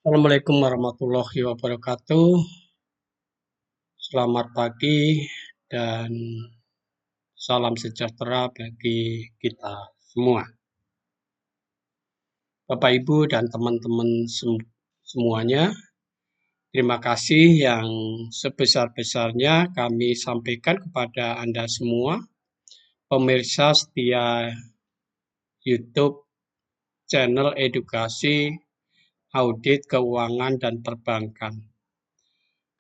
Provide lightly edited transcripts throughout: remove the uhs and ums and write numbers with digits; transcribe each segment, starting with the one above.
Assalamualaikum warahmatullahi wabarakatuh. Selamat pagi dan salam sejahtera bagi kita semua. Bapak, Ibu, dan teman-teman semuanya, terima kasih yang sebesar-besarnya kami sampaikan kepada Anda semua, pemirsa setia YouTube channel edukasi, audit, keuangan, dan perbankan.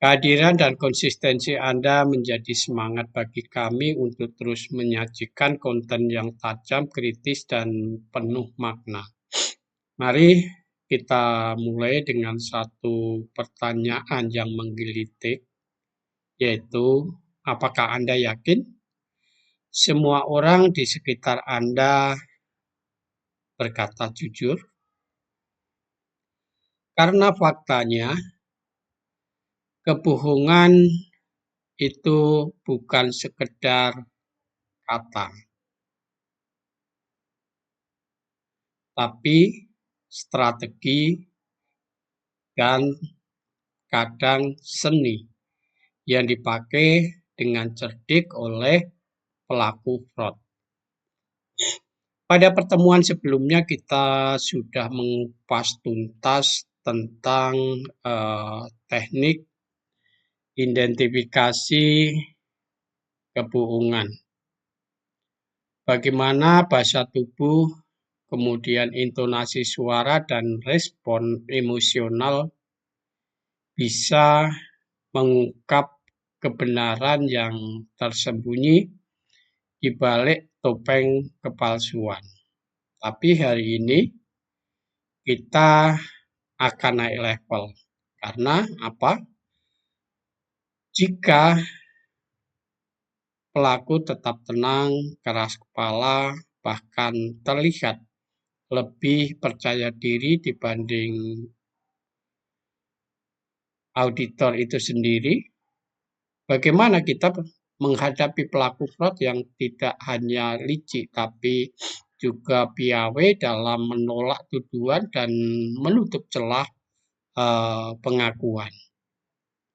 Kehadiran dan konsistensi Anda menjadi semangat bagi kami untuk terus menyajikan konten yang tajam, kritis, dan penuh makna. Mari kita mulai dengan satu pertanyaan yang menggelitik, yaitu apakah Anda yakin semua orang di sekitar Anda berkata jujur? Karena faktanya, kebohongan itu bukan sekedar kata, tapi strategi dan kadang seni yang dipakai dengan cerdik oleh pelaku fraud. Pada pertemuan sebelumnya kita sudah mengupas tuntas tentang teknik identifikasi kebohongan. Bagaimana bahasa tubuh, kemudian intonasi suara dan respon emosional bisa mengungkap kebenaran yang tersembunyi di balik topeng kepalsuan. Tapi hari ini kita akan naik level. Karena apa? Jika pelaku tetap tenang, keras kepala, bahkan terlihat lebih percaya diri dibanding auditor itu sendiri, bagaimana kita menghadapi pelaku fraud yang tidak hanya licik tapi juga piawai dalam menolak tuduhan dan menutup celah pengakuan.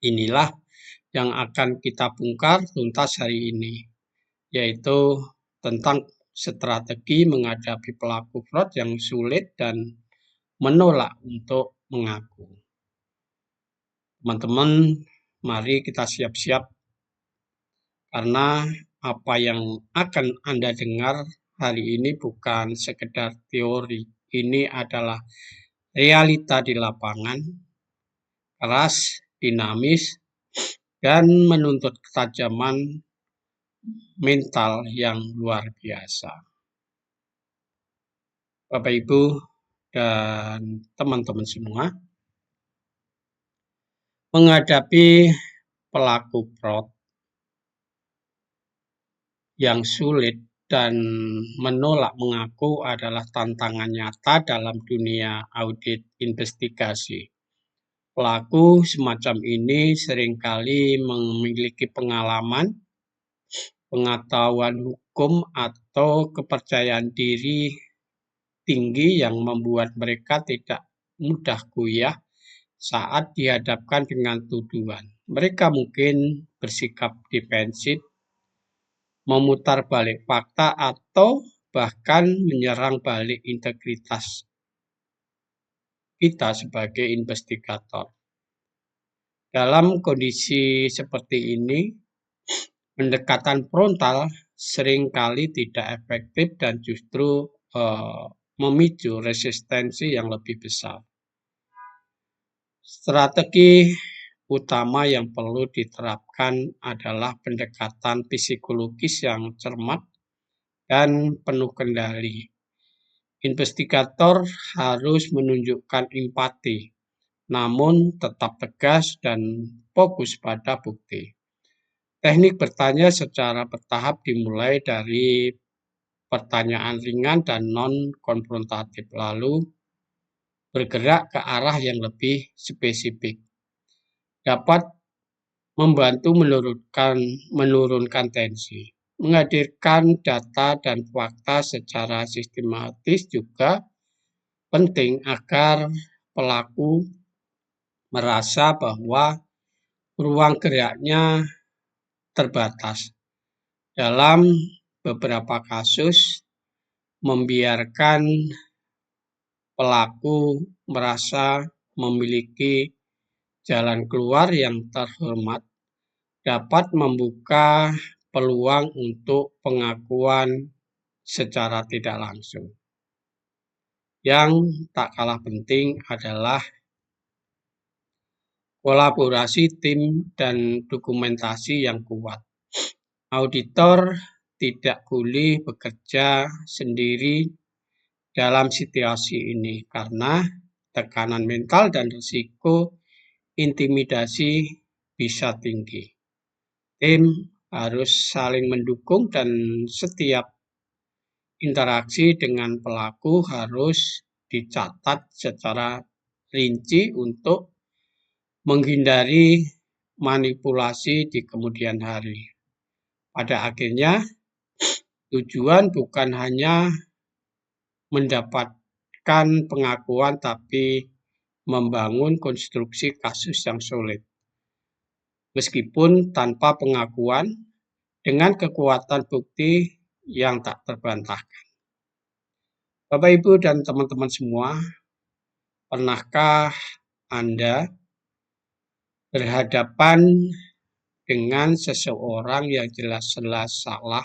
Inilah yang akan kita bongkar tuntas hari ini, yaitu tentang strategi menghadapi pelaku fraud yang sulit dan menolak untuk mengaku. Teman-teman, mari kita siap-siap karena apa yang akan Anda dengar hari ini bukan sekedar teori. Ini adalah realita di lapangan, keras, dinamis, dan menuntut ketajaman mental yang luar biasa. Bapak, Ibu, dan teman-teman semua, menghadapi pelaku fraud yang sulit dan menolak mengaku adalah tantangan nyata dalam dunia audit investigasi. Pelaku semacam ini seringkali memiliki pengalaman, pengetahuan hukum, atau kepercayaan diri tinggi yang membuat mereka tidak mudah goyah saat dihadapkan dengan tuduhan. Mereka mungkin bersikap defensif, memutar balik fakta, atau bahkan menyerang balik integritas kita sebagai investigator. Dalam kondisi seperti ini, pendekatan frontal seringkali tidak efektif dan justru memicu resistensi yang lebih besar. Strategi utama yang perlu diterapkan adalah pendekatan psikologis yang cermat dan penuh kendali. Investigator harus menunjukkan empati, namun tetap tegas dan fokus pada bukti. Teknik bertanya secara bertahap dimulai dari pertanyaan ringan dan non-konfrontatif, lalu bergerak ke arah yang lebih spesifik. Dapat membantu menurunkan tensi. Menghadirkan data dan fakta secara sistematis juga penting agar pelaku merasa bahwa ruang geraknya terbatas. Dalam beberapa kasus, membiarkan pelaku merasa memiliki jalan keluar yang terhormat dapat membuka peluang untuk pengakuan secara tidak langsung. Yang tak kalah penting adalah kolaborasi tim dan dokumentasi yang kuat. Auditor tidak boleh bekerja sendiri dalam situasi ini karena tekanan mental dan risiko intimidasi bisa tinggi. Tim harus saling mendukung dan setiap interaksi dengan pelaku harus dicatat secara rinci untuk menghindari manipulasi di kemudian hari. Pada akhirnya, tujuan bukan hanya mendapatkan pengakuan tapi membangun konstruksi kasus yang solid. Meskipun tanpa pengakuan, dengan kekuatan bukti yang tak terbantahkan. Bapak, Ibu, dan teman-teman semua, pernahkah Anda berhadapan dengan seseorang yang jelas-jelas salah?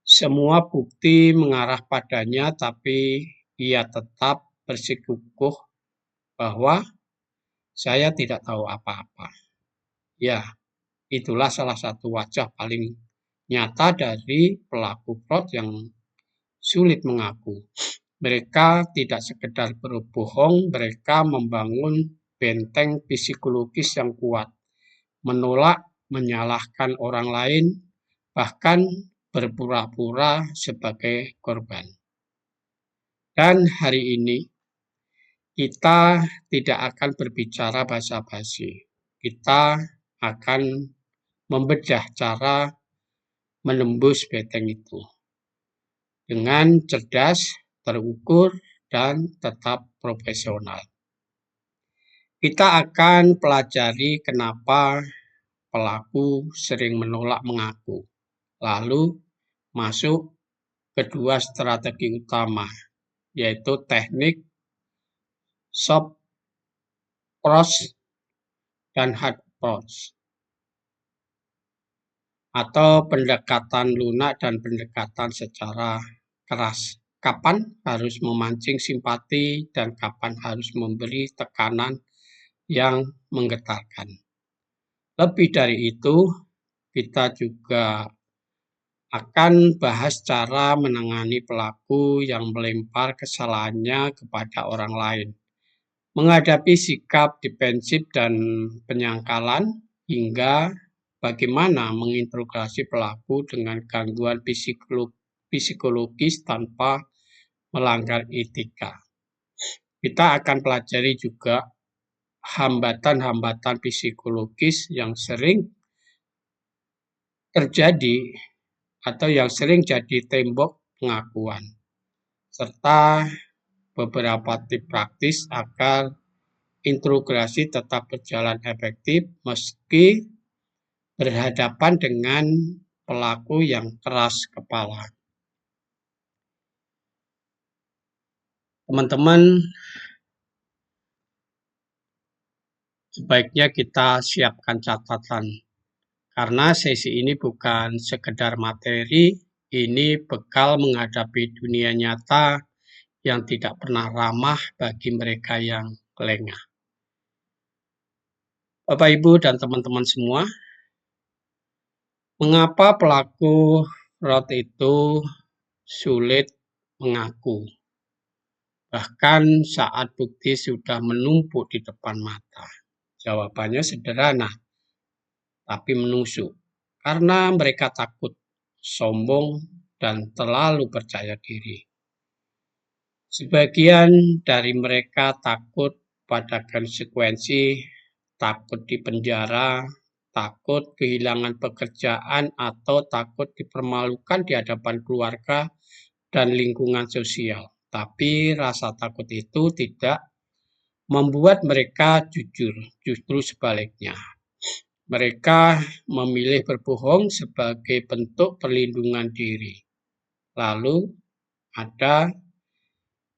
Semua bukti mengarah padanya, tapi ia tetap bersikukuh bahwa saya tidak tahu apa-apa. Ya, itulah salah satu wajah paling nyata dari pelaku fraud yang sulit mengaku. Mereka tidak sekedar berbohong, mereka membangun benteng psikologis yang kuat, menolak menyalahkan orang lain, bahkan berpura-pura sebagai korban. Dan hari ini kita tidak akan berbicara basa-basi. Kita akan membedah cara menembus benteng itu dengan cerdas, terukur, dan tetap profesional. Kita akan pelajari kenapa pelaku sering menolak mengaku, lalu masuk kedua strategi utama, yaitu teknik soft approach dan hard approach, atau pendekatan lunak dan pendekatan secara keras. Kapan harus memancing simpati dan kapan harus memberi tekanan yang menggetarkan. Lebih dari itu, kita juga akan bahas cara menangani pelaku yang melempar kesalahannya kepada orang lain, menghadapi sikap defensif dan penyangkalan, hingga bagaimana menginterogasi pelaku dengan gangguan psikologis tanpa melanggar etika. Kita akan pelajari juga hambatan-hambatan psikologis yang sering terjadi atau yang sering jadi tembok pengakuan, serta beberapa tips praktis agar interogasi tetap berjalan efektif meski berhadapan dengan pelaku yang keras kepala. Teman-teman, sebaiknya kita siapkan catatan, karena sesi ini bukan sekedar materi, ini bekal menghadapi dunia nyata yang tidak pernah ramah bagi mereka yang lengah. Bapak, Ibu, dan teman-teman semua, mengapa pelaku fraud itu sulit mengaku? Bahkan saat bukti sudah menumpuk di depan mata. Jawabannya sederhana, tapi menusuk. Karena mereka takut, sombong, dan terlalu percaya diri. Sebagian dari mereka takut pada konsekuensi, takut dipenjara, takut kehilangan pekerjaan, atau takut dipermalukan di hadapan keluarga dan lingkungan sosial. Tapi rasa takut itu tidak membuat mereka jujur. Justru sebaliknya, mereka memilih berbohong sebagai bentuk perlindungan diri. Lalu ada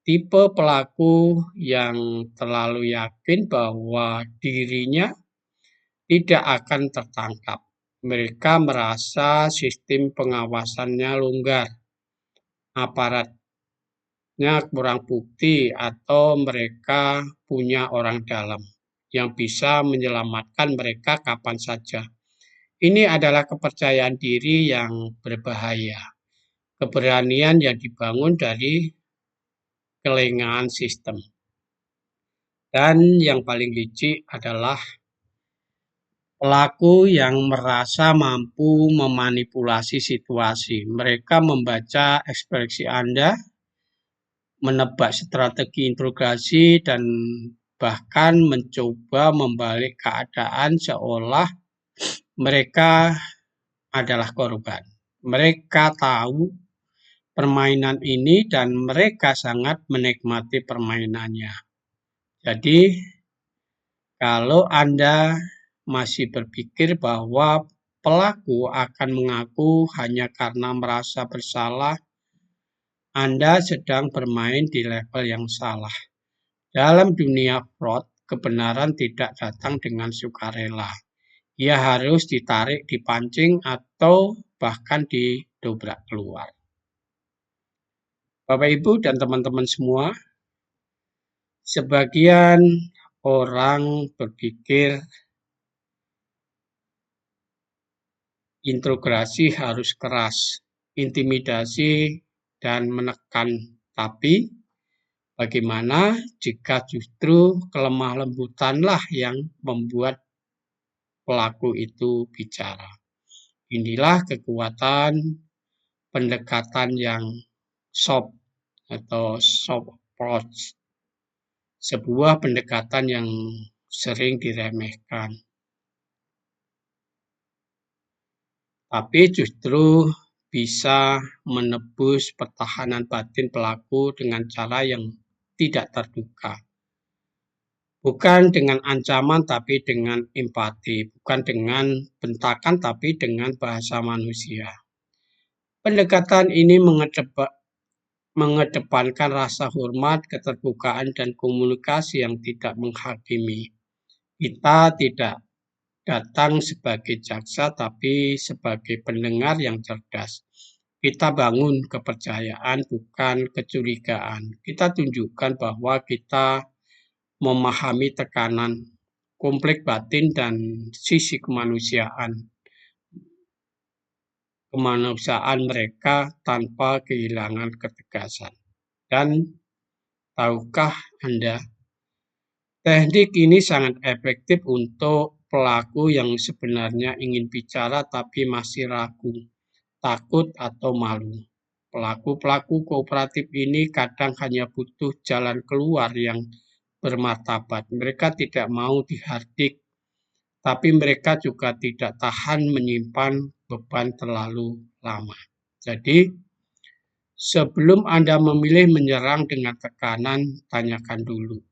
tipe pelaku yang terlalu yakin bahwa dirinya tidak akan tertangkap. Mereka merasa sistem pengawasannya longgar, aparatnya kurang bukti, atau mereka punya orang dalam yang bisa menyelamatkan mereka kapan saja. Ini adalah kepercayaan diri yang berbahaya, keberanian yang dibangun dari kelengahan sistem. Dan yang paling licik adalah pelaku yang merasa mampu memanipulasi situasi. Mereka membaca ekspresi Anda, menebak strategi interogasi, dan bahkan mencoba membalik keadaan seolah mereka adalah korban. Mereka tahu permainan ini dan mereka sangat menikmati permainannya. Jadi, kalau Anda masih berpikir bahwa pelaku akan mengaku hanya karena merasa bersalah, Anda sedang bermain di level yang salah. Dalam dunia fraud, kebenaran tidak datang dengan sukarela. Ia harus ditarik, dipancing, atau bahkan didobrak keluar. Bapak, Ibu, dan teman-teman semua, sebagian orang berpikir interogasi harus keras, intimidasi, dan menekan. Tapi bagaimana jika justru kelemah lembutanlah yang membuat pelaku itu bicara? Inilah kekuatan pendekatan yang soft atau soft approach, sebuah pendekatan yang sering diremehkan. Tapi justru bisa menebus pertahanan batin pelaku dengan cara yang tidak terduga. Bukan dengan ancaman tapi dengan empati, bukan dengan bentakan tapi dengan bahasa manusia. Pendekatan ini mengedepankan rasa hormat, keterbukaan, dan komunikasi yang tidak menghakimi. Kita tidak datang sebagai jaksa tapi sebagai pendengar yang cerdas. Kita bangun kepercayaan bukan kecurigaan. Kita tunjukkan bahwa kita memahami tekanan, konflik batin, dan sisi kemanusiaan mereka tanpa kehilangan ketegasan. Dan tahukah Anda, teknik ini sangat efektif untuk pelaku yang sebenarnya ingin bicara tapi masih ragu, takut, atau malu. Pelaku-pelaku kooperatif ini kadang hanya butuh jalan keluar yang bermartabat. Mereka tidak mau dihardik, tapi mereka juga tidak tahan menyimpan beban terlalu lama. Jadi, sebelum Anda memilih menyerang dengan tekanan, tanyakan dulu.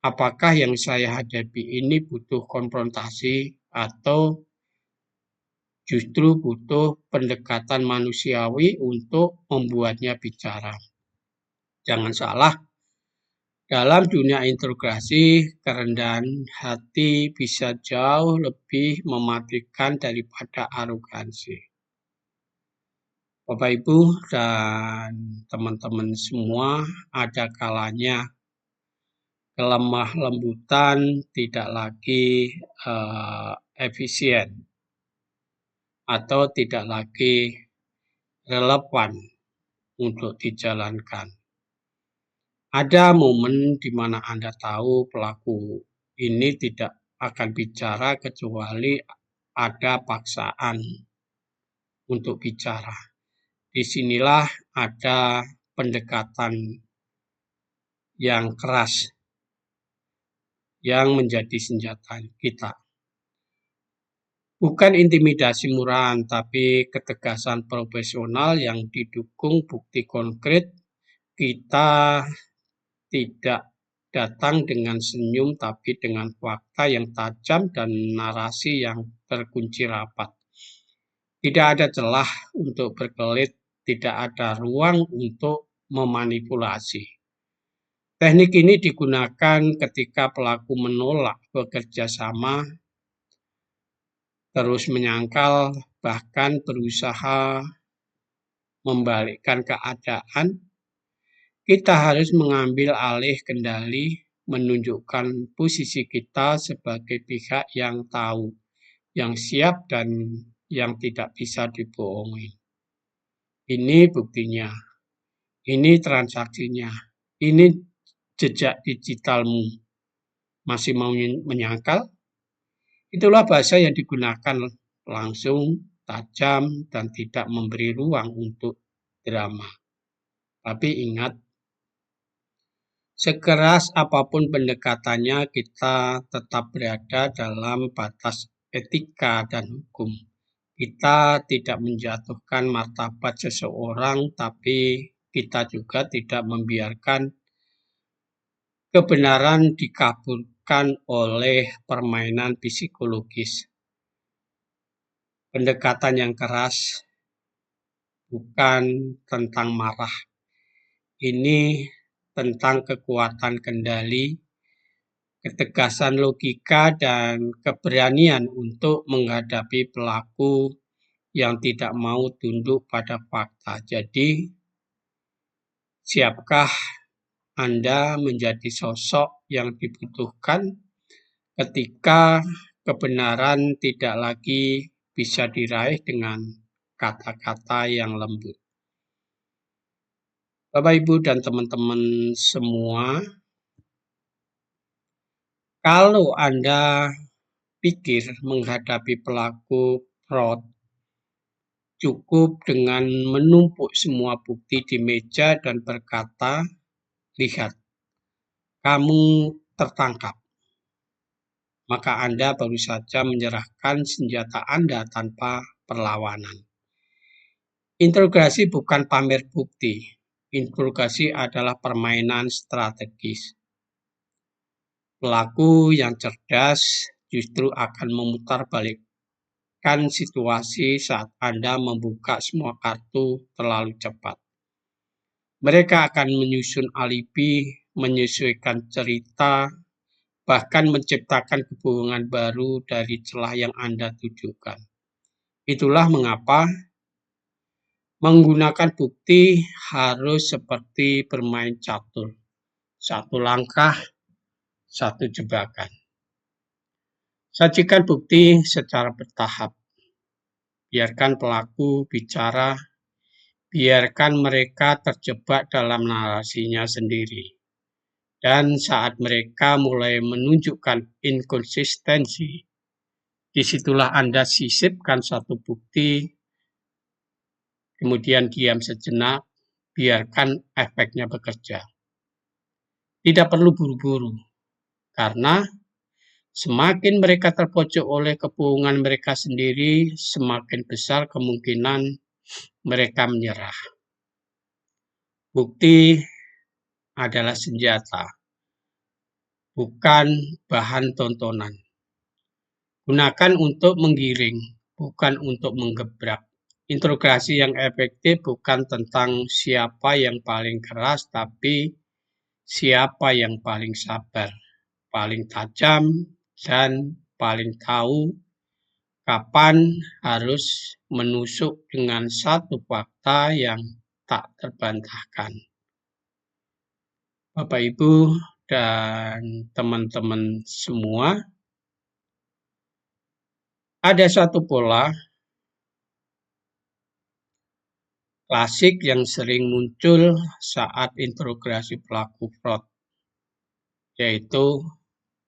Apakah yang saya hadapi ini butuh konfrontasi atau justru butuh pendekatan manusiawi untuk membuatnya bicara? Jangan salah, dalam dunia interogasi, kerendahan hati bisa jauh lebih mematikan daripada arogansi. Bapak, Ibu, dan teman-teman semua, ada kalanya kelemah lembutan tidak lagi efisien atau tidak lagi relevan untuk dijalankan. Ada momen di mana Anda tahu pelaku ini tidak akan bicara kecuali ada paksaan untuk bicara. Disinilah ada pendekatan yang keras yang menjadi senjata kita. Bukan intimidasi murahan, tapi ketegasan profesional yang didukung bukti konkret. Kita tidak datang dengan senyum tapi dengan fakta yang tajam dan narasi yang terkunci rapat. Tidak ada celah untuk berkelit, tidak ada ruang untuk memanipulasi. Teknik ini digunakan ketika pelaku menolak bekerja sama, terus menyangkal, bahkan berusaha membalikkan keadaan. Kita harus mengambil alih kendali, menunjukkan posisi kita sebagai pihak yang tahu, yang siap, dan yang tidak bisa dibohongi. Ini buktinya, ini transaksinya, ini jejak digitalmu. Masih mau menyangkal? Itulah bahasa yang digunakan, langsung, tajam, dan tidak memberi ruang untuk drama. Tapi ingat, sekeras apapun pendekatannya, kita tetap berada dalam batas etika dan hukum. Kita tidak menjatuhkan martabat seseorang, tapi kita juga tidak membiarkan kebenaran dikaburkan oleh permainan psikologis. Pendekatan yang keras bukan tentang marah. Ini tentang kekuatan kendali, ketegasan logika, dan keberanian untuk menghadapi pelaku yang tidak mau tunduk pada fakta. Jadi, siapkah Anda menjadi sosok yang dibutuhkan ketika kebenaran tidak lagi bisa diraih dengan kata-kata yang lembut? Bapak, Ibu, dan teman-teman semua, kalau Anda pikir menghadapi pelaku fraud cukup dengan menumpuk semua bukti di meja dan berkata, "Lihat, kamu tertangkap," maka Anda baru saja menyerahkan senjata Anda tanpa perlawanan. Interogasi bukan pamer bukti. Interogasi adalah permainan strategis. Pelaku yang cerdas justru akan memutarbalikkan situasi saat Anda membuka semua kartu terlalu cepat. Mereka akan menyusun alibi, menyesuaikan cerita, bahkan menciptakan kebohongan baru dari celah yang Anda tujukan. Itulah mengapa menggunakan bukti harus seperti bermain catur. Satu langkah, satu jebakan. Sajikan bukti secara bertahap. Biarkan pelaku bicara, biarkan mereka terjebak dalam narasinya sendiri. Dan saat mereka mulai menunjukkan inkonsistensi, disitulah Anda sisipkan satu bukti, kemudian diam sejenak, biarkan efeknya bekerja. Tidak perlu buru-buru, karena semakin mereka terpojok oleh kebohongan mereka sendiri, semakin besar kemungkinan mereka menyerah. Bukti adalah senjata, bukan bahan tontonan. Gunakan untuk menggiring, bukan untuk menggebrak. Interogasi yang efektif bukan tentang siapa yang paling keras, tapi siapa yang paling sabar, paling tajam, dan paling tahu kapan harus menusuk dengan satu fakta yang tak terbantahkan. Bapak, Ibu, dan teman-teman semua, ada satu pola klasik yang sering muncul saat interogasi pelaku fraud, yaitu,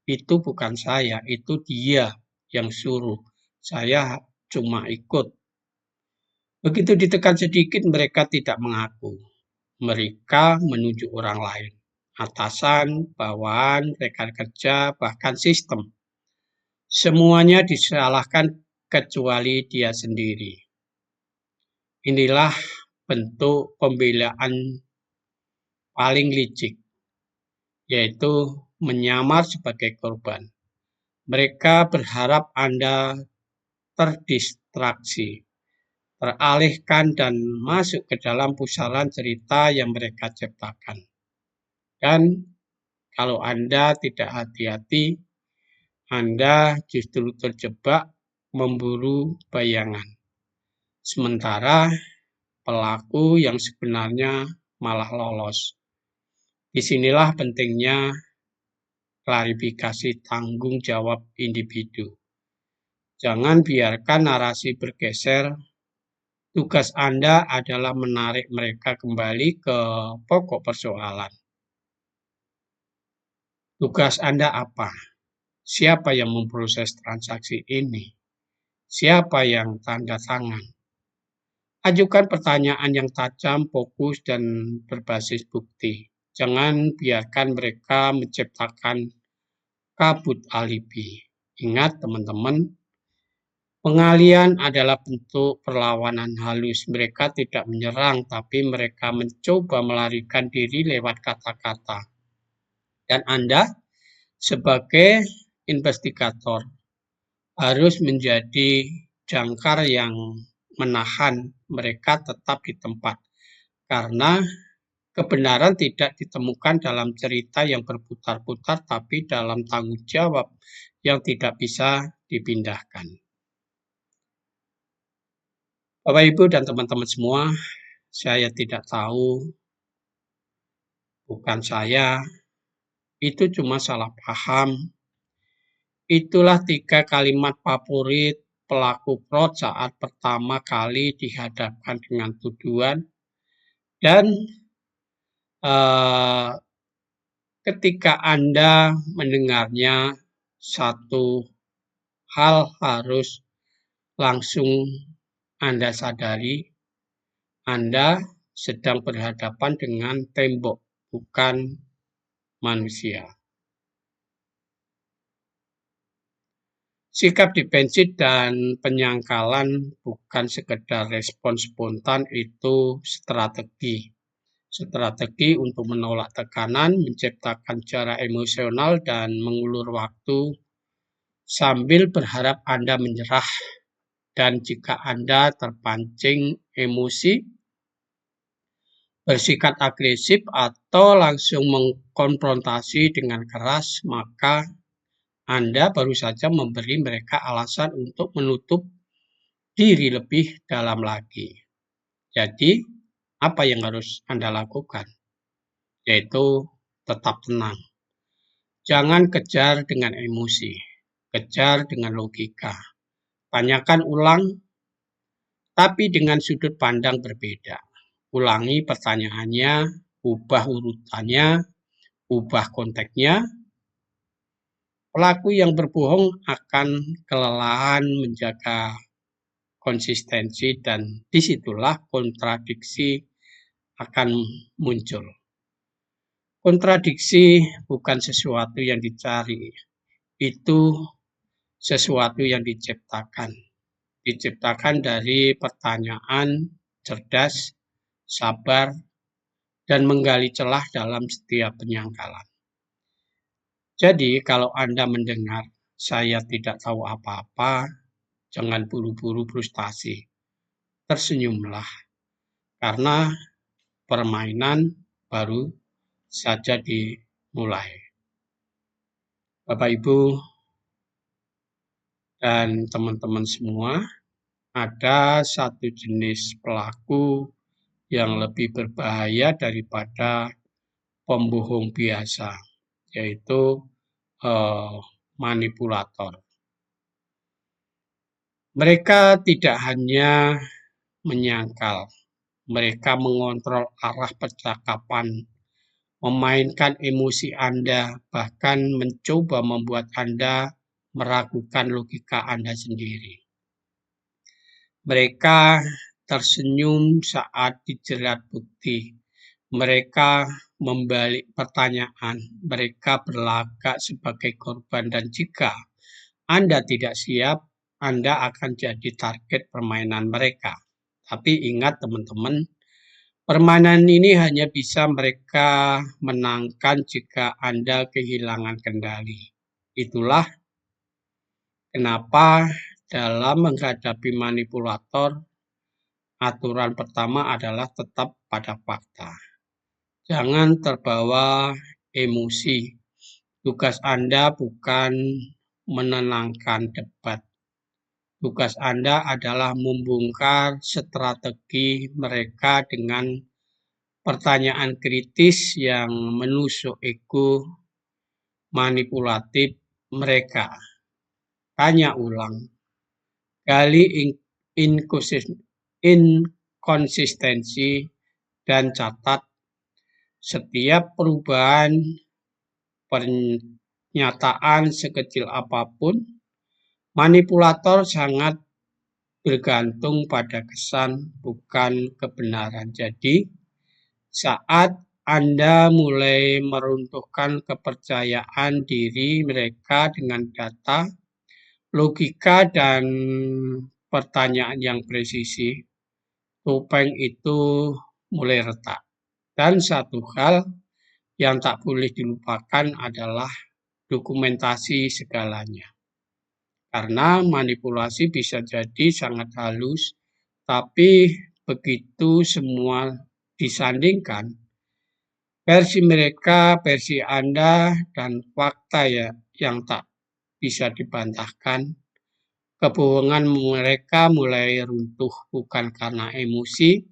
"Itu bukan saya, itu dia yang suruh. Saya cuma ikut." Begitu ditekan sedikit, mereka tidak mengaku. Mereka menunjuk orang lain, atasan, bawahan, rekan kerja, bahkan sistem. Semuanya disalahkan kecuali dia sendiri. Inilah bentuk pembelaan paling licik. yaitu menyamar sebagai korban. Mereka berharap Anda terdistraksi, teralihkan, dan masuk ke dalam pusaran cerita yang mereka ciptakan. Dan kalau Anda tidak hati-hati, Anda justru terjebak memburu bayangan. Sementara pelaku yang sebenarnya malah lolos. Disinilah pentingnya klarifikasi tanggung jawab individu. Jangan biarkan narasi bergeser. Tugas Anda adalah menarik mereka kembali ke pokok persoalan. Tugas Anda apa? Siapa yang memproses transaksi ini? Siapa yang tanda tangan? Ajukan pertanyaan yang tajam, fokus, dan berbasis bukti. Jangan biarkan mereka menciptakan kabut alibi. Ingat teman-teman, pengalian adalah bentuk perlawanan halus. Mereka tidak menyerang, tapi mereka mencoba melarikan diri lewat kata-kata. Dan Anda sebagai investigator harus menjadi jangkar yang menahan mereka tetap di tempat. Karena kebenaran tidak ditemukan dalam cerita yang berputar-putar, tapi dalam tanggung jawab yang tidak bisa dipindahkan. Bapak, Ibu, dan teman-teman semua, saya tidak tahu, bukan saya, itu cuma salah paham. Itulah 3 kalimat favorit pelaku fraud saat pertama kali dihadapkan dengan tuduhan. Dan ketika Anda mendengarnya, satu hal harus langsung Anda sadari, Anda sedang berhadapan dengan tembok, bukan manusia. Sikap defensif dan penyangkalan bukan sekedar respon spontan, itu strategi. Strategi untuk menolak tekanan, menciptakan jarak emosional, dan mengulur waktu sambil berharap Anda menyerah. Dan jika Anda terpancing emosi, bersikap agresif, atau langsung mengkonfrontasi dengan keras, maka Anda baru saja memberi mereka alasan untuk menutup diri lebih dalam lagi. Jadi, apa yang harus Anda lakukan? Yaitu tetap tenang. Jangan kejar dengan emosi, kejar dengan logika. Tanyakan ulang, tapi dengan sudut pandang berbeda. Ulangi pertanyaannya, ubah urutannya, ubah konteksnya. Pelaku yang berbohong akan kelelahan menjaga konsistensi, dan disitulah kontradiksi akan muncul. Kontradiksi bukan sesuatu yang dicari, itu sesuatu yang diciptakan. Diciptakan dari pertanyaan cerdas, sabar, dan menggali celah dalam setiap penyangkalan. Jadi kalau Anda mendengar, saya tidak tahu apa-apa, jangan buru-buru frustasi. Tersenyumlah, karena permainan baru saja dimulai. Bapak, Ibu, dan teman-teman semua, ada satu jenis pelaku yang lebih berbahaya daripada pembohong biasa, yaitu manipulator. Mereka tidak hanya menyangkal, mereka mengontrol arah percakapan, memainkan emosi Anda, bahkan mencoba membuat Anda meragukan logika Anda sendiri. Mereka tersenyum saat dijerat bukti. Mereka membalik pertanyaan. Mereka berlagak sebagai korban, dan jika Anda tidak siap, Anda akan jadi target permainan mereka. Tapi ingat teman-teman, Permainan ini hanya bisa mereka menangkan jika Anda kehilangan kendali. Itulah kenapa dalam menghadapi manipulator, aturan pertama adalah tetap pada fakta. Jangan terbawa emosi. Tugas Anda bukan menenangkan debat. Tugas Anda adalah membongkar strategi mereka dengan pertanyaan kritis yang menusuk ego manipulatif mereka. Tanya ulang, gali inkonsistensi, dan catat setiap perubahan pernyataan sekecil apapun. Manipulator sangat bergantung pada kesan, bukan kebenaran. Jadi, saat Anda mulai meruntuhkan kepercayaan diri mereka dengan data, logika, dan pertanyaan yang presisi, topeng itu mulai retak. Dan satu hal yang tak boleh dilupakan adalah dokumentasi segalanya. Karena manipulasi bisa jadi sangat halus, tapi begitu semua disandingkan, versi mereka, versi Anda, dan fakta ya yang tak bisa dibantahkan, kebohongan mereka mulai runtuh bukan karena emosi,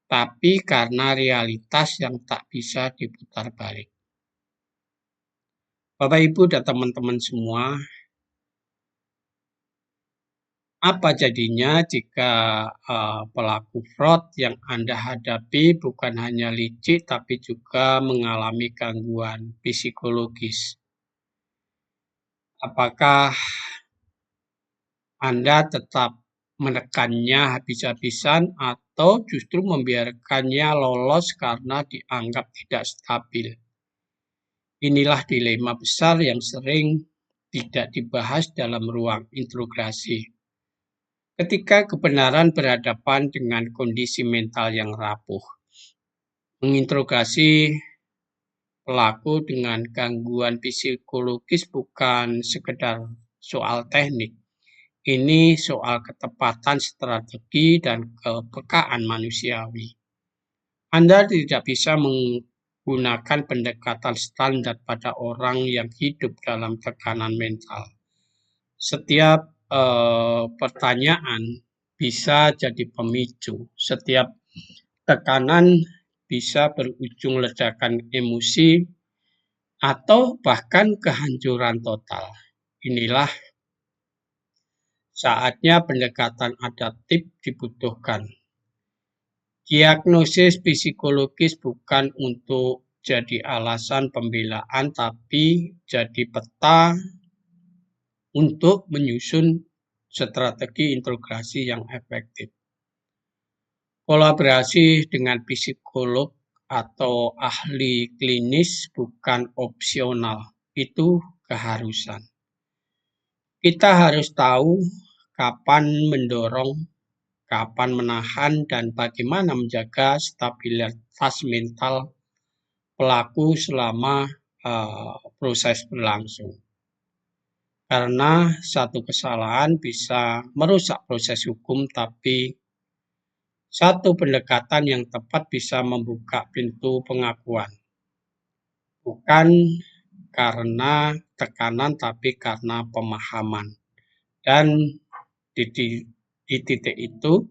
tapi karena realitas yang tak bisa diputar balik. Bapak, Ibu, dan teman-teman semua, apa jadinya jika pelaku fraud yang Anda hadapi bukan hanya licik tapi juga mengalami gangguan psikologis? Apakah Anda tetap menekannya habis-habisan atau justru membiarkannya lolos karena dianggap tidak stabil? Inilah dilema besar yang sering tidak dibahas dalam ruang interogasi. Ketika kebenaran berhadapan dengan kondisi mental yang rapuh, menginterogasi pelaku dengan gangguan psikologis bukan sekedar soal teknik. Ini soal ketepatan strategi dan kepekaan manusiawi. Anda tidak bisa menggunakan pendekatan standar pada orang yang hidup dalam tekanan mental. Setiap pertanyaan bisa jadi pemicu. Setiap tekanan bisa berujung ledakan emosi atau bahkan kehancuran total. Inilah saatnya pendekatan adaptif dibutuhkan. Diagnosis psikologis bukan untuk jadi alasan pembelaan, tapi jadi peta untuk menyusun strategi interogasi yang efektif. Kolaborasi dengan psikolog atau ahli klinis bukan opsional, itu keharusan. Kita harus tahu kapan mendorong, kapan menahan, dan bagaimana menjaga stabilitas mental pelaku selama proses berlangsung. Karena satu kesalahan bisa merusak proses hukum, tapi satu pendekatan yang tepat bisa membuka pintu pengakuan. Bukan karena tekanan, tapi karena pemahaman. Dan di titik itu,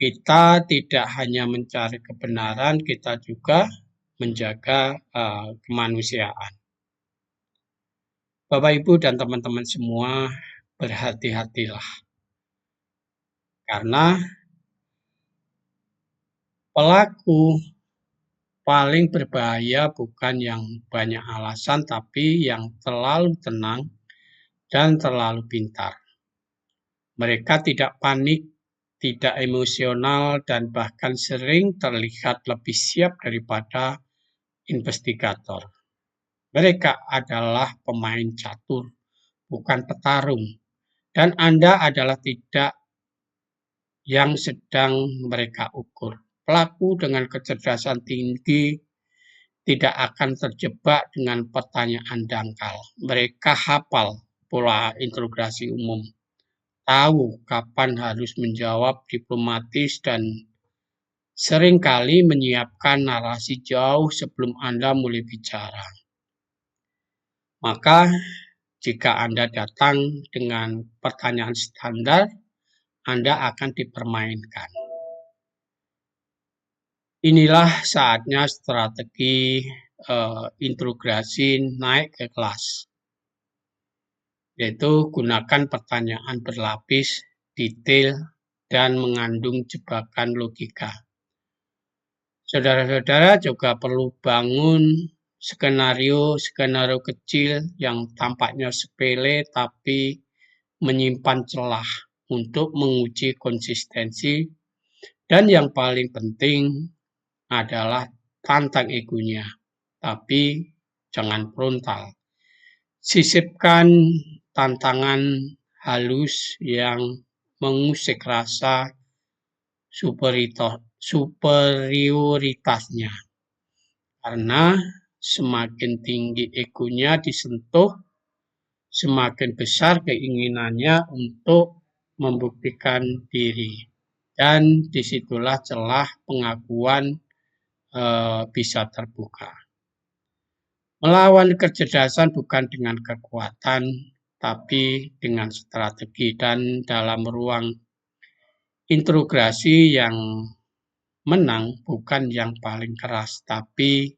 kita tidak hanya mencari kebenaran, kita juga menjaga kemanusiaan. Bapak, Ibu, dan teman-teman semua, berhati-hatilah. Karena pelaku paling berbahaya bukan yang banyak alasan, tapi yang terlalu tenang dan terlalu pintar. Mereka tidak panik, tidak emosional, dan bahkan sering terlihat lebih siap daripada investigator. Mereka adalah pemain catur, bukan petarung. Dan Anda adalah tidak yang sedang mereka ukur. Pelaku dengan kecerdasan tinggi tidak akan terjebak dengan pertanyaan dangkal. Mereka hafal pola interogasi umum, tahu kapan harus menjawab diplomatis dan seringkali menyiapkan narasi jauh sebelum Anda mulai bicara. Maka jika Anda datang dengan pertanyaan standar, Anda akan dipermainkan. Inilah saatnya strategi interogasi naik ke kelas, yaitu gunakan pertanyaan berlapis, detail, dan mengandung jebakan logika. Saudara-saudara juga perlu bangun skenario kecil yang tampaknya sepele tapi menyimpan celah untuk menguji konsistensi, dan yang paling penting adalah tantang egonya, tapi jangan frontal. Sisipkan tantangan halus yang mengusik rasa superioritasnya. Karena semakin tinggi egonya disentuh, semakin besar keinginannya untuk membuktikan diri. Dan disitulah celah pengakuan bisa terbuka. Melawan kecerdasan bukan dengan kekuatan, tapi dengan strategi. Dan dalam ruang interogasi yang menang bukan yang paling keras, tapi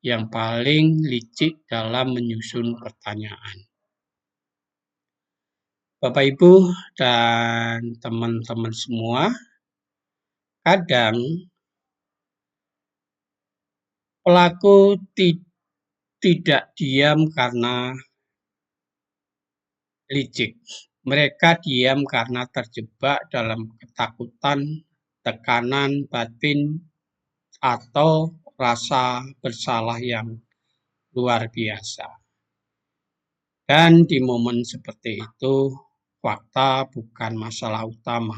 yang paling licik dalam menyusun pertanyaan. Bapak, Ibu, dan teman-teman semua, kadang pelaku tidak diam karena licik. Mereka diam karena terjebak dalam ketakutan, tekanan batin, atau rasa bersalah yang luar biasa. Dan di momen seperti itu, fakta bukan masalah utama.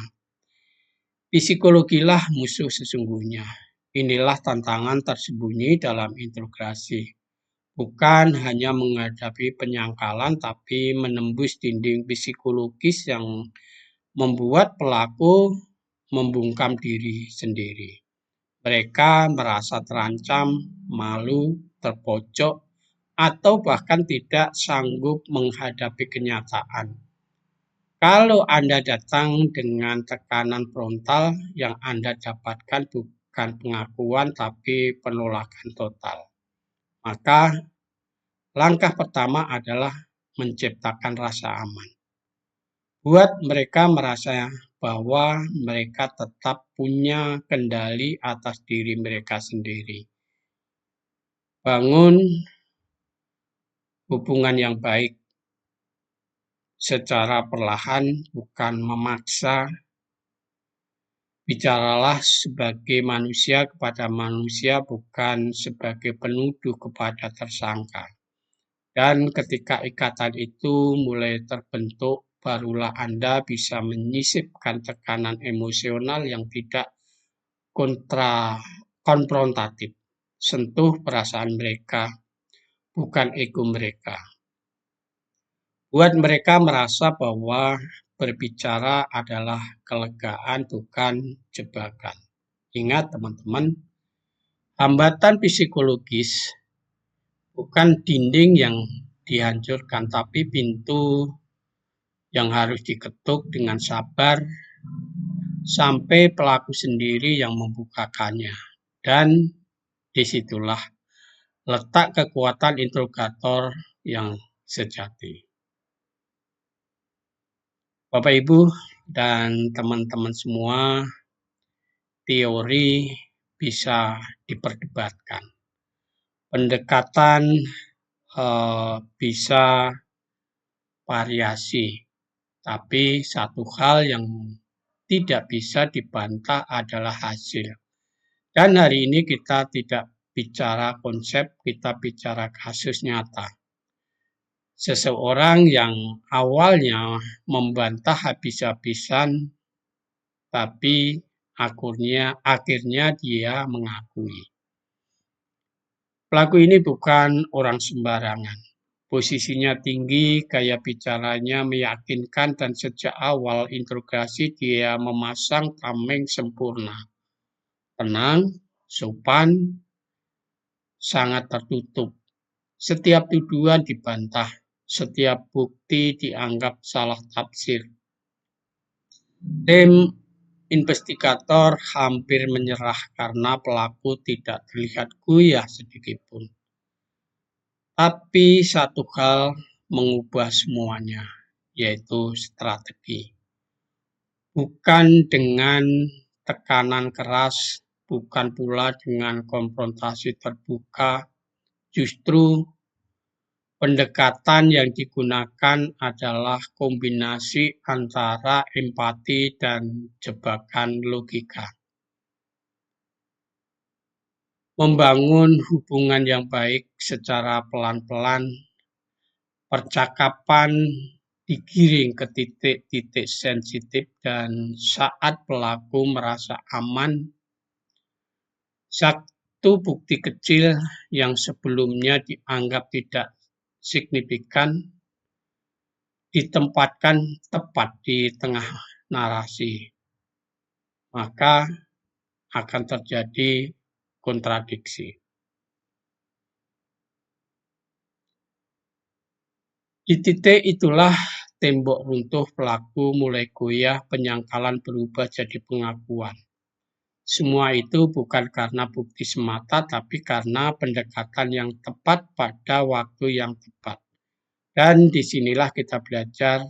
Psikologilah musuh sesungguhnya. Inilah tantangan tersembunyi dalam interogasi. Bukan hanya menghadapi penyangkalan, tapi menembus dinding psikologis yang membuat pelaku membungkam diri sendiri. Mereka merasa terancam, malu, terpojok, atau bahkan tidak sanggup menghadapi kenyataan. Kalau Anda datang dengan tekanan frontal, yang Anda dapatkan bukan pengakuan tapi penolakan total. Maka langkah pertama adalah menciptakan rasa aman. Buat mereka merasa bahwa mereka tetap punya kendali atas diri mereka sendiri. Bangun hubungan yang baik secara perlahan, bukan memaksa. Bicaralah sebagai manusia kepada manusia, bukan sebagai penuduh kepada tersangka. Dan ketika ikatan itu mulai terbentuk, barulah Anda bisa menyisipkan tekanan emosional yang tidak konfrontatif. Sentuh perasaan mereka, bukan ego mereka. Buat mereka merasa bahwa berbicara adalah kelegaan, bukan jebakan. Ingat teman-teman, hambatan psikologis bukan dinding yang dihancurkan, tapi pintu yang harus diketuk dengan sabar sampai pelaku sendiri yang membukakannya. Dan disitulah letak kekuatan interrogator yang sejati. Bapak, Ibu, dan teman-teman semua, teori bisa diperdebatkan. Pendekatan bisa variasi, tapi satu hal yang tidak bisa dibantah adalah hasil. Dan hari ini kita tidak bicara konsep, kita bicara kasus nyata. Seseorang yang awalnya membantah habis-habisan, tapi Akhirnya dia mengakui. Pelaku ini bukan orang sembarangan. Posisinya tinggi, gaya bicaranya meyakinkan, dan sejak awal interogasi dia memasang tameng sempurna. Tenang, sopan, sangat tertutup. Setiap tuduhan dibantah, setiap bukti dianggap salah tafsir. Tim investigator hampir menyerah karena pelaku tidak terlihat goyah sedikitpun. Tapi satu hal mengubah semuanya, yaitu strategi. Bukan dengan tekanan keras, bukan pula dengan konfrontasi terbuka, justru pendekatan yang digunakan adalah kombinasi antara empati dan jebakan logika. Membangun hubungan yang baik secara pelan-pelan, percakapan digiring ke titik-titik sensitif, dan saat pelaku merasa aman, satu bukti kecil yang sebelumnya dianggap tidak signifikan ditempatkan tepat di tengah narasi, maka akan terjadi kontradiksi. Di titik itulah tembok runtuh, pelaku mulai goyah, penyangkalan berubah jadi pengakuan. Semua itu bukan karena bukti semata, tapi karena pendekatan yang tepat pada waktu yang tepat. Dan disinilah kita belajar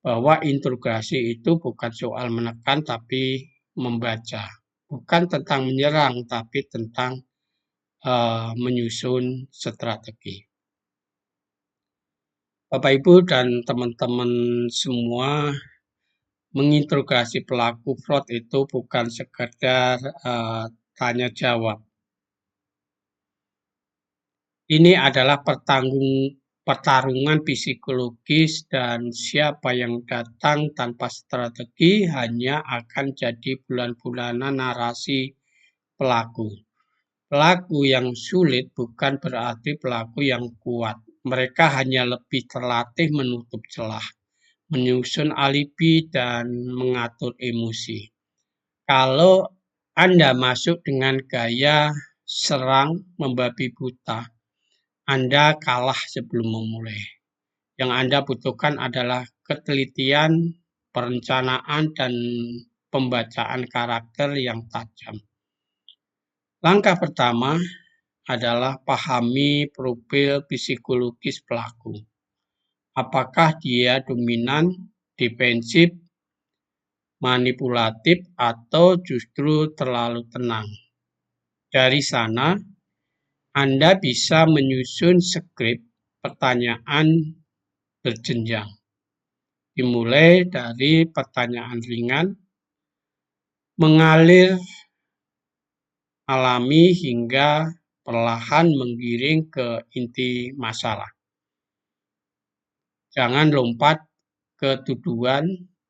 bahwa interogasi itu bukan soal menekan, tapi membaca. Bukan tentang menyerang, tapi tentang menyusun strategi. Bapak, Ibu, dan teman-teman semua, menginterogasi pelaku fraud itu bukan sekedar tanya jawab. Ini adalah pertarungan psikologis, dan siapa yang datang tanpa strategi hanya akan jadi bulan-bulanan narasi pelaku. Pelaku yang sulit bukan berarti pelaku yang kuat. Mereka hanya lebih terlatih menutup celah, menyusun alibi, dan mengatur emosi. Kalau Anda masuk dengan gaya serang membabi buta, Anda kalah sebelum memulai. Yang Anda butuhkan adalah ketelitian, perencanaan, dan pembacaan karakter yang tajam. Langkah pertama adalah pahami profil psikologis pelaku. Apakah dia dominan, defensif, manipulatif, atau justru terlalu tenang? Dari sana, Anda bisa menyusun skrip pertanyaan berjenjang. Dimulai dari pertanyaan ringan, mengalir alami hingga perlahan menggiring ke inti masalah. Jangan lompat ke tuduhan,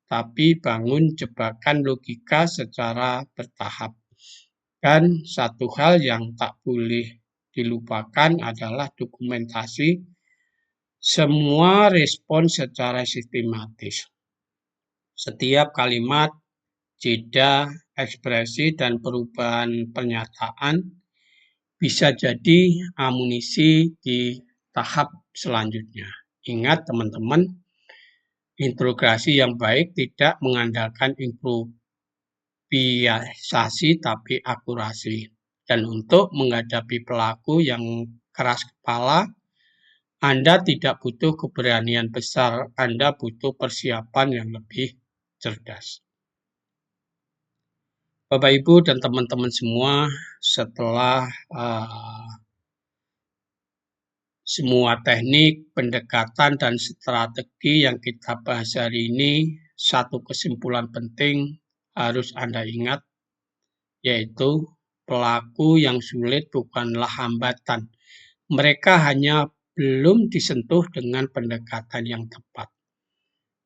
tapi bangun jebakan logika secara bertahap. Dan satu hal yang tak boleh dilupakan adalah dokumentasi semua respon secara sistematis. Setiap kalimat, jeda, ekspresi, dan perubahan pernyataan bisa jadi amunisi di tahap selanjutnya. Ingat teman-teman, interogasi yang baik tidak mengandalkan improvisasi tapi akurasi. Dan untuk menghadapi pelaku yang keras kepala, Anda tidak butuh keberanian besar, Anda butuh persiapan yang lebih cerdas. Bapak, Ibu, dan teman-teman semua, setelah semua teknik, pendekatan, dan strategi yang kita bahas hari ini, satu kesimpulan penting harus Anda ingat, yaitu pelaku yang sulit bukanlah hambatan. Mereka hanya belum disentuh dengan pendekatan yang tepat.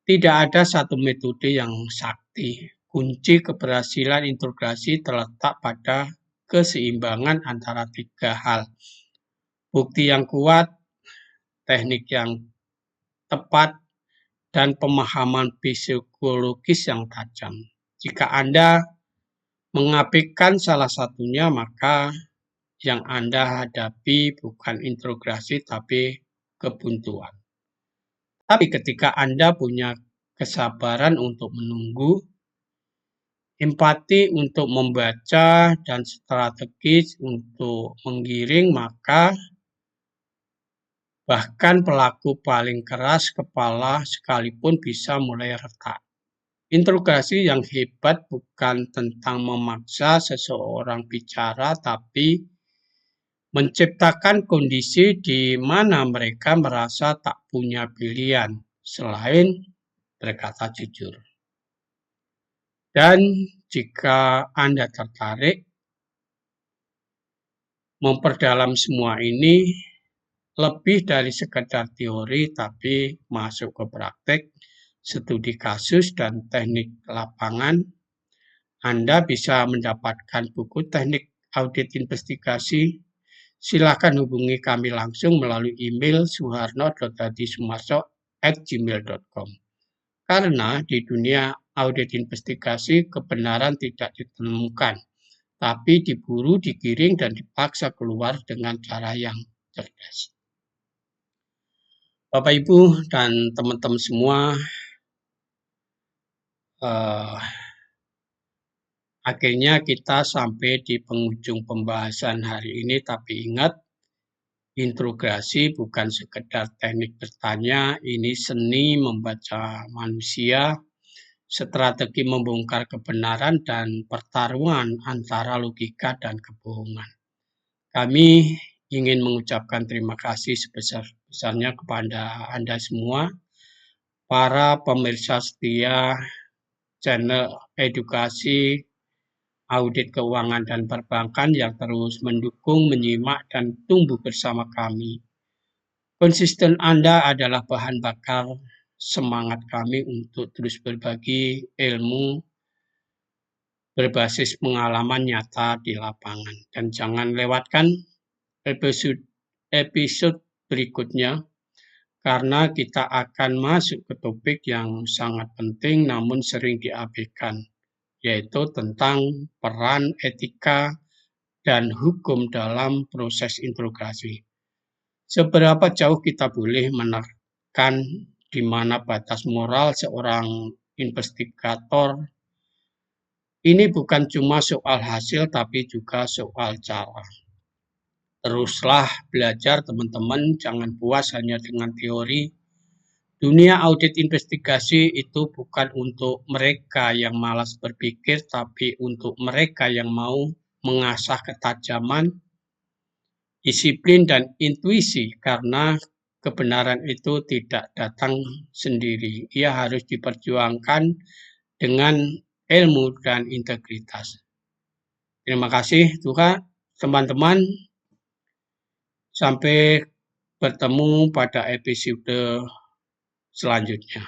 Tidak ada satu metode yang sakti, kunci keberhasilan integrasi terletak pada keseimbangan antara 3 hal. Bukti yang kuat, teknik yang tepat, dan pemahaman psikologis yang tajam. Jika Anda mengabaikan salah satunya, maka yang Anda hadapi bukan integrasi tapi kebuntuan. Tapi ketika Anda punya kesabaran untuk menunggu, empati untuk membaca, dan strategis untuk menggiring, maka bahkan pelaku paling keras kepala sekalipun bisa mulai retak. Integrasi yang hebat bukan tentang memaksa seseorang bicara, tapi menciptakan kondisi di mana mereka merasa tak punya pilihan selain berkata jujur. Dan jika Anda tertarik memperdalam semua ini, lebih dari sekedar teori tapi masuk ke praktek, studi kasus dan teknik lapangan, Anda bisa mendapatkan buku teknik audit investigasi. Silakan hubungi kami langsung melalui email suharno.hadisumarso@gmail.com. Karena di dunia audit investigasi kebenaran tidak ditemukan, tapi diburu, digiring, dan dipaksa keluar dengan cara yang cerdas. Bapak, Ibu, dan teman-teman semua, akhirnya kita sampai di penghujung pembahasan hari ini, tapi ingat, integrasi bukan sekedar teknik bertanya, ini seni membaca manusia, strategi membongkar kebenaran, dan pertarungan antara logika dan kebohongan. Kami ingin mengucapkan terima kasih sebesar-besarnya kepada Anda semua, para pemirsa setia channel edukasi, audit keuangan dan perbankan yang terus mendukung, menyimak, dan tumbuh bersama kami. Konsisten Anda adalah bahan bakar semangat kami untuk terus berbagi ilmu berbasis pengalaman nyata di lapangan. Dan jangan lewatkan episode berikutnya, karena kita akan masuk ke topik yang sangat penting namun sering diabaikan, yaitu tentang peran etika dan hukum dalam proses integrasi. Seberapa jauh kita boleh menekan di mana batas moral seorang investigator. Ini bukan cuma soal hasil, tapi juga soal cara. Teruslah belajar, teman-teman, jangan puas hanya dengan teori. Dunia audit investigasi itu bukan untuk mereka yang malas berpikir, tapi untuk mereka yang mau mengasah ketajaman, disiplin, dan intuisi, karena kebenaran itu tidak datang sendiri. Ia harus diperjuangkan dengan ilmu dan integritas. Terima kasih Tuhan, teman-teman. Sampai bertemu pada episode selanjutnya.